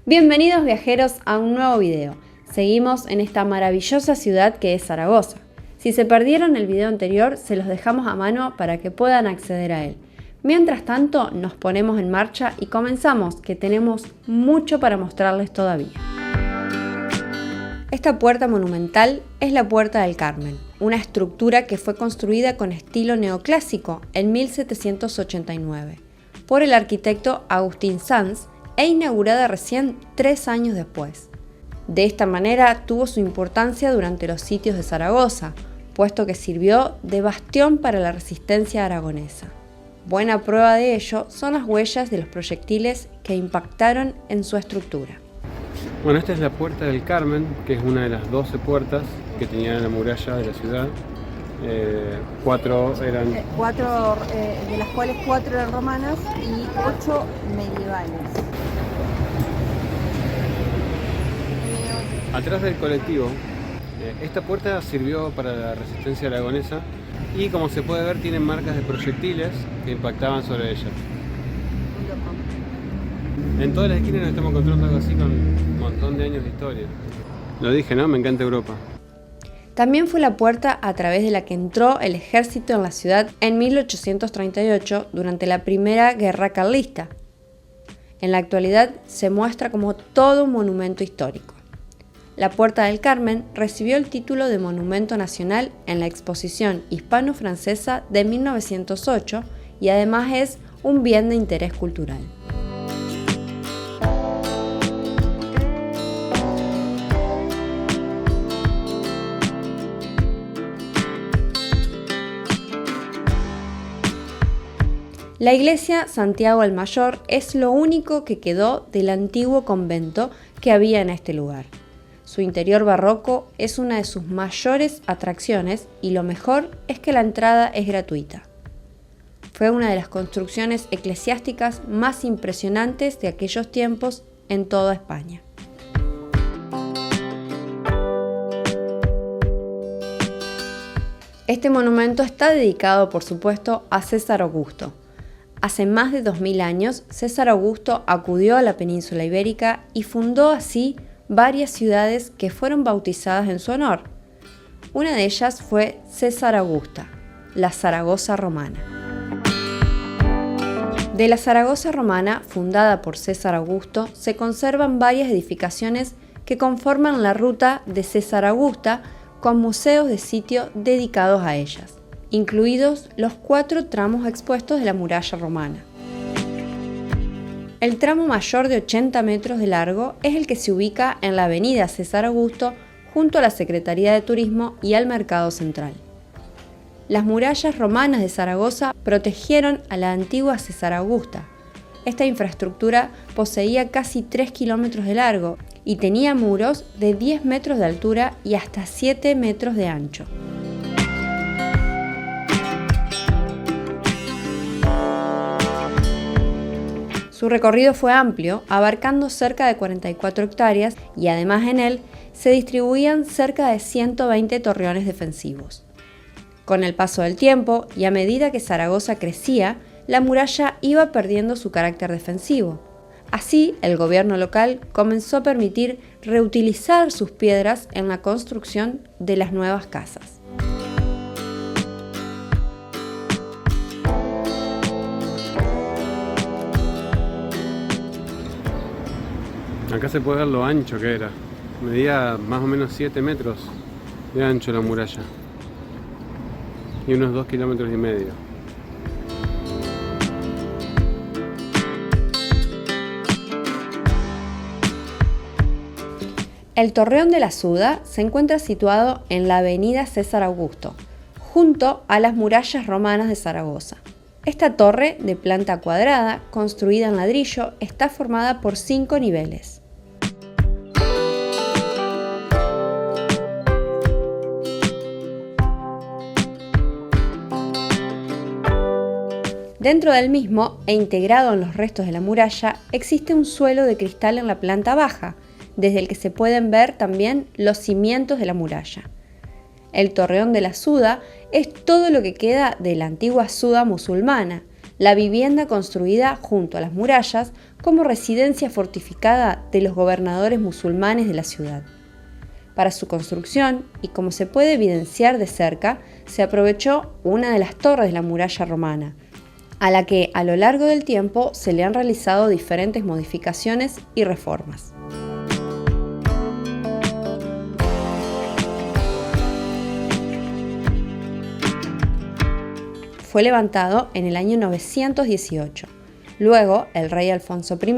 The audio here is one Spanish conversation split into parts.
Bienvenidos viajeros a un nuevo video. Seguimos en esta maravillosa ciudad que es Zaragoza. Si se perdieron el video anterior, se los dejamos a mano para que puedan acceder a él. Mientras tanto, nos ponemos en marcha y comenzamos, que tenemos mucho para mostrarles todavía. Esta puerta monumental es la Puerta del Carmen, una estructura que fue construida con estilo neoclásico en 1789 por el arquitecto Agustín Sanz e inaugurada recién 3 años después. De esta manera tuvo su importancia durante los sitios de Zaragoza, puesto que sirvió de bastión para la resistencia aragonesa. Buena prueba de ello son las huellas de los proyectiles que impactaron en su estructura. Bueno, esta es la Puerta del Carmen, que es una de las 12 puertas que tenía la muralla de la ciudad. 4 eran... de las cuales 4 eran romanas y 8 medievales. Atrás del colectivo, esta puerta sirvió para la resistencia aragonesa y, como se puede ver, tiene marcas de proyectiles que impactaban sobre ella. En todas las esquinas nos estamos encontrando algo así con un montón de años de historia. Lo dije, ¿no? Me encanta Europa. También fue la puerta a través de la que entró el ejército en la ciudad en 1838 durante la Primera Guerra Carlista. En la actualidad se muestra como todo un monumento histórico. La Puerta del Carmen recibió el título de Monumento Nacional en la Exposición Hispano-Francesa de 1908 y además es un bien de interés cultural. La iglesia Santiago el Mayor es lo único que quedó del antiguo convento que había en este lugar. Su interior barroco es una de sus mayores atracciones y lo mejor es que la entrada es gratuita. Fue una de las construcciones eclesiásticas más impresionantes de aquellos tiempos en toda España. Este monumento está dedicado, por supuesto, a César Augusto. Hace más de 2000 años, César Augusto acudió a la península ibérica y fundó así varias ciudades que fueron bautizadas en su honor. Una de ellas fue César Augusta, la Zaragoza romana. De la Zaragoza romana, fundada por César Augusto, se conservan varias edificaciones que conforman la ruta de César Augusta con museos de sitio dedicados a ellas, incluidos los 4 tramos expuestos de la muralla romana. El tramo mayor de 80 metros de largo es el que se ubica en la avenida César Augusto junto a la Secretaría de Turismo y al Mercado Central. Las murallas romanas de Zaragoza protegieron a la antigua César Augusta. Esta infraestructura poseía casi 3 kilómetros de largo y tenía muros de 10 metros de altura y hasta 7 metros de ancho. Su recorrido fue amplio, abarcando cerca de 44 hectáreas y además en él se distribuían cerca de 120 torreones defensivos. Con el paso del tiempo y a medida que Zaragoza crecía, la muralla iba perdiendo su carácter defensivo. Así, el gobierno local comenzó a permitir reutilizar sus piedras en la construcción de las nuevas casas. Acá se puede ver lo ancho que era. Medía más o menos 7 metros de ancho la muralla. Y unos 2,5 kilómetros. El Torreón de la Suda se encuentra situado en la avenida César Augusto, junto a las murallas romanas de Zaragoza. Esta torre, de planta cuadrada, construida en ladrillo, está formada por 5 niveles. Dentro del mismo, e integrado en los restos de la muralla, existe un suelo de cristal en la planta baja, desde el que se pueden ver también los cimientos de la muralla. El Torreón de la Suda es todo lo que queda de la antigua Suda musulmana, la vivienda construida junto a las murallas como residencia fortificada de los gobernadores musulmanes de la ciudad. Para su construcción, y como se puede evidenciar de cerca, se aprovechó una de las torres de la muralla romana, a la que a lo largo del tiempo se le han realizado diferentes modificaciones y reformas. Fue levantado en el año 918. Luego, el rey Alfonso I,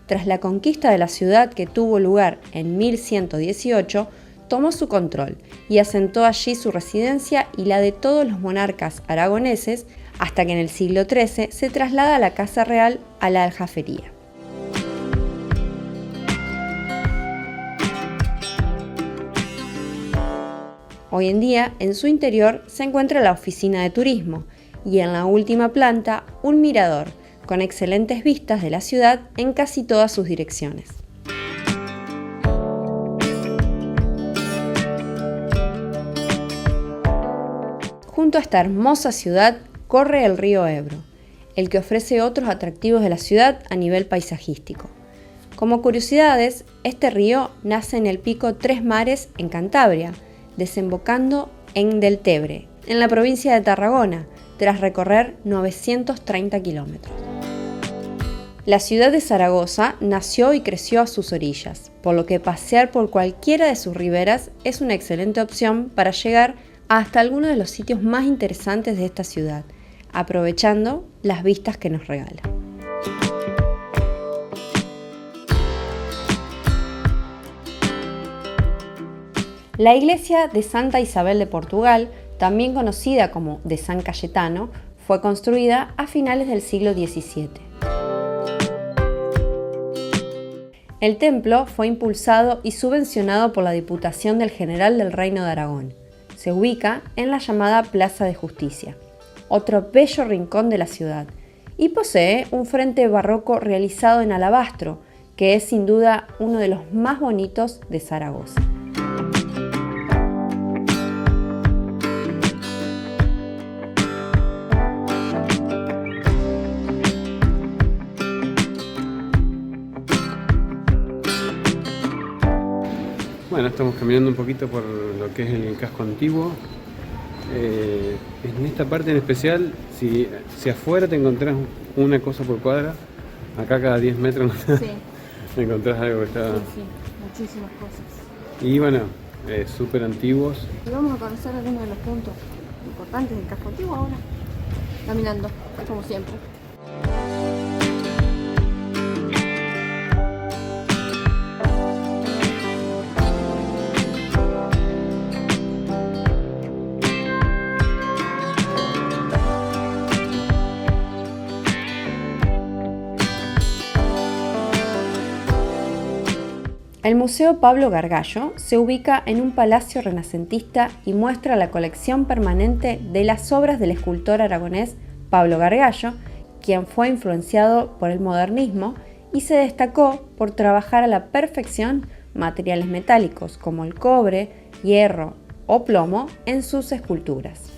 tras la conquista de la ciudad que tuvo lugar en 1118, tomó su control y asentó allí su residencia y la de todos los monarcas aragoneses, hasta que en el siglo XIII se traslada la Casa Real a la Aljafería. Hoy en día, en su interior se encuentra la oficina de turismo y en la última planta un mirador con excelentes vistas de la ciudad en casi todas sus direcciones. Junto a esta hermosa ciudad corre el río Ebro, el que ofrece otros atractivos de la ciudad a nivel paisajístico. Como curiosidades, este río nace en el pico Tres Mares en Cantabria, desembocando en Deltebre, en la provincia de Tarragona, tras recorrer 930 kilómetros. La ciudad de Zaragoza nació y creció a sus orillas, por lo que pasear por cualquiera de sus riberas es una excelente opción para llegar hasta algunos de los sitios más interesantes de esta ciudad, aprovechando las vistas que nos regala. La iglesia de Santa Isabel de Portugal, también conocida como de San Cayetano, fue construida a finales del siglo XVII. El templo fue impulsado y subvencionado por la Diputación del General del Reino de Aragón. Se ubica en la llamada Plaza de Justicia, otro bello rincón de la ciudad, y posee un frente barroco realizado en alabastro, que es sin duda uno de los más bonitos de Zaragoza. Bueno, estamos caminando un poquito por lo que es el casco antiguo. En esta parte en especial, si afuera te encontrás una cosa por cuadra, acá cada 10 metros Sí. encontrás algo que está... Sí, muchísimas cosas. Y bueno, súper antiguos. Y vamos a conocer algunos de los puntos importantes del casco antiguo ahora, caminando, como siempre. El Museo Pablo Gargallo se ubica en un palacio renacentista y muestra la colección permanente de las obras del escultor aragonés Pablo Gargallo, quien fue influenciado por el modernismo y se destacó por trabajar a la perfección materiales metálicos como el cobre, hierro o plomo en sus esculturas.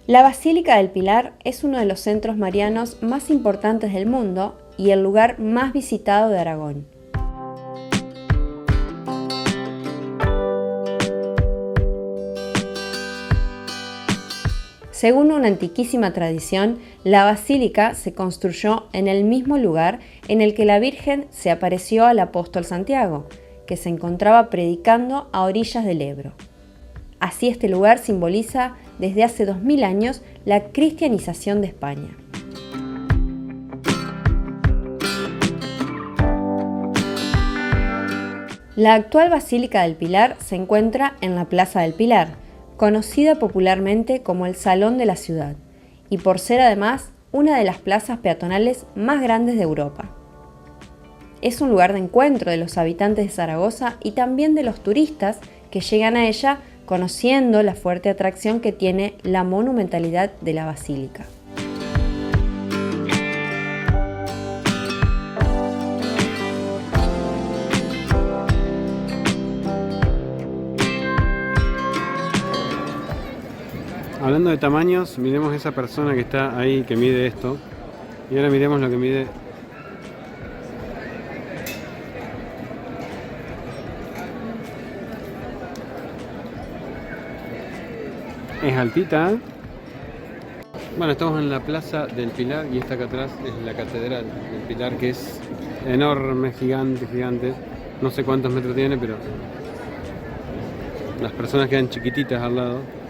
La Basílica del Pilar es uno de los centros marianos más importantes del mundo y el lugar más visitado de Aragón. Según una antiquísima tradición, la basílica se construyó en el mismo lugar en el que la Virgen se apareció al apóstol Santiago, que se encontraba predicando a orillas del Ebro. Así este lugar simboliza desde hace 2000 años la cristianización de España. La actual Basílica del Pilar se encuentra en la Plaza del Pilar, conocida popularmente como el Salón de la Ciudad, y por ser además una de las plazas peatonales más grandes de Europa. Es un lugar de encuentro de los habitantes de Zaragoza y también de los turistas que llegan a ella conociendo la fuerte atracción que tiene la monumentalidad de la basílica. Hablando de tamaños, miremos esa persona que está ahí, que mide esto. Y ahora miremos lo que mide. Es altita, ¿eh? Bueno, estamos en la Plaza del Pilar y esta acá atrás es la Catedral del Pilar, que es enorme, gigante, gigante. No sé cuántos metros tiene, pero las personas quedan chiquititas al lado.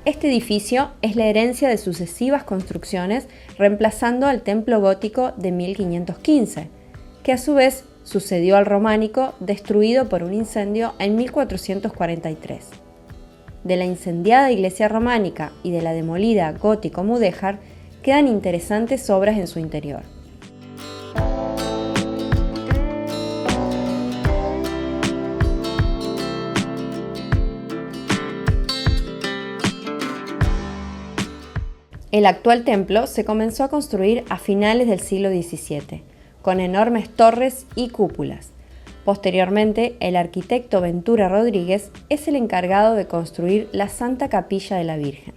Este edificio es la herencia de sucesivas construcciones reemplazando al templo gótico de 1515, que a su vez sucedió al románico destruido por un incendio en 1443. De la incendiada iglesia románica y de la demolida gótico mudéjar quedan interesantes obras en su interior. El actual templo se comenzó a construir a finales del siglo XVII, con enormes torres y cúpulas. Posteriormente, el arquitecto Ventura Rodríguez es el encargado de construir la Santa Capilla de la Virgen.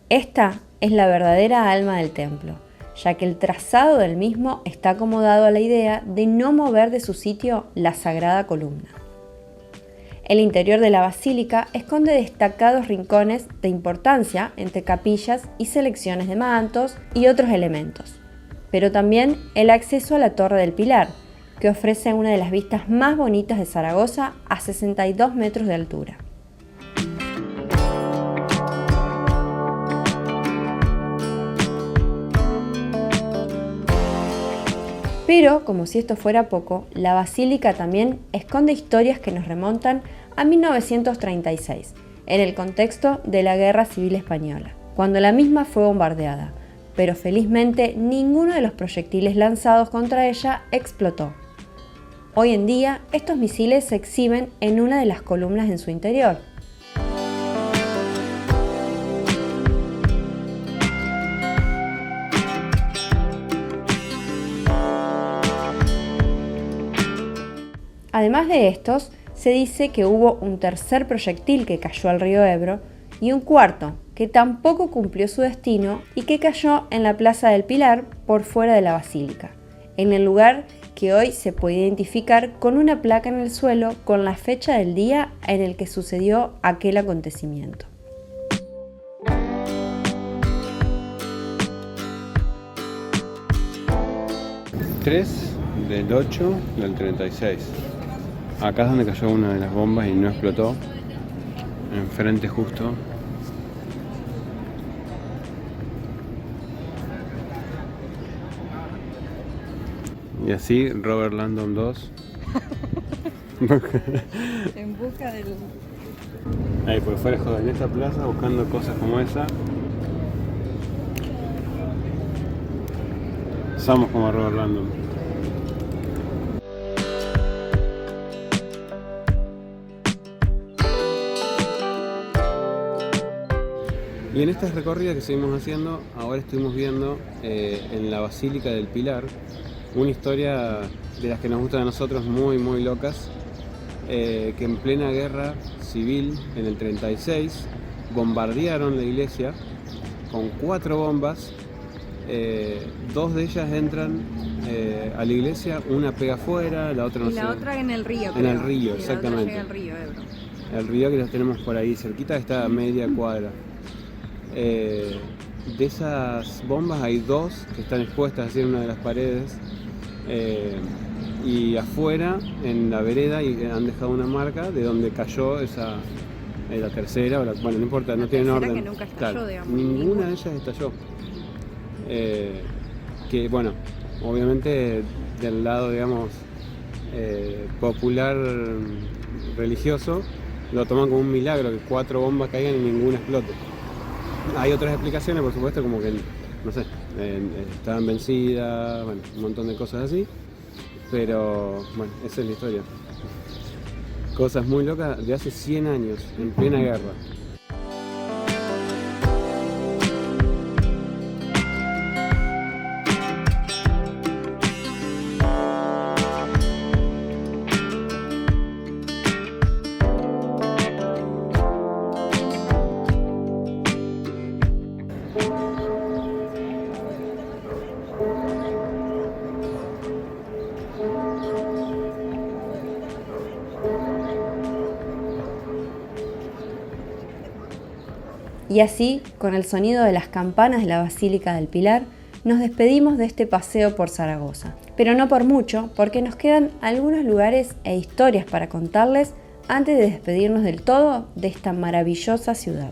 Esta es la verdadera alma del templo, ya que el trazado del mismo está acomodado a la idea de no mover de su sitio la sagrada columna. El interior de la basílica esconde destacados rincones de importancia entre capillas y selecciones de mantos y otros elementos, pero también el acceso a la Torre del Pilar, que ofrece una de las vistas más bonitas de Zaragoza a 62 metros de altura. Pero, como si esto fuera poco, la basílica también esconde historias que nos remontan a 1936, en el contexto de la Guerra Civil Española, cuando la misma fue bombardeada, pero felizmente ninguno de los proyectiles lanzados contra ella explotó. Hoy en día, estos misiles se exhiben en una de las columnas en su interior. Además de estos, se dice que hubo un tercer proyectil que cayó al río Ebro y un cuarto que tampoco cumplió su destino y que cayó en la Plaza del Pilar por fuera de la basílica, en el lugar que hoy se puede identificar con una placa en el suelo con la fecha del día en el que sucedió aquel acontecimiento. Tres del 8 del 36. Acá es donde cayó una de las bombas y no explotó. Enfrente justo. Y así Robert Landon 2. En busca del... Ahí por fuera joder, en esta plaza buscando cosas como esa. Somos como Robert Landon. Y en estas recorridas que seguimos haciendo, ahora estuvimos viendo en la Basílica del Pilar una historia de las que nos gustan a nosotros, muy muy locas, que en plena guerra civil, en el 36, bombardearon la iglesia con 4 bombas. 2 de ellas entran a la iglesia, una pega afuera, la otra no sé. Y la otra en el río. En el río, exactamente. El río Ebro. El río que los tenemos por ahí cerquita, está a media cuadra. De esas bombas hay 2 que están expuestas así en una de las paredes, y afuera en la vereda y han dejado una marca de donde cayó esa la tercera, bueno, no importa, no tienen orden. Que nunca estalló, claro, digamos. Ninguna de ellas estalló. Que bueno, obviamente del lado, digamos, popular religioso, lo toman como un milagro que 4 bombas caigan y ninguna explote. Hay otras explicaciones, por supuesto, como que, no sé, estaban vencidas, bueno, un montón de cosas así, pero bueno, esa es la historia. Cosas muy locas de hace 100 años, en plena guerra. Y así, con el sonido de las campanas de la Basílica del Pilar, nos despedimos de este paseo por Zaragoza. Pero no por mucho, porque nos quedan algunos lugares e historias para contarles antes de despedirnos del todo de esta maravillosa ciudad.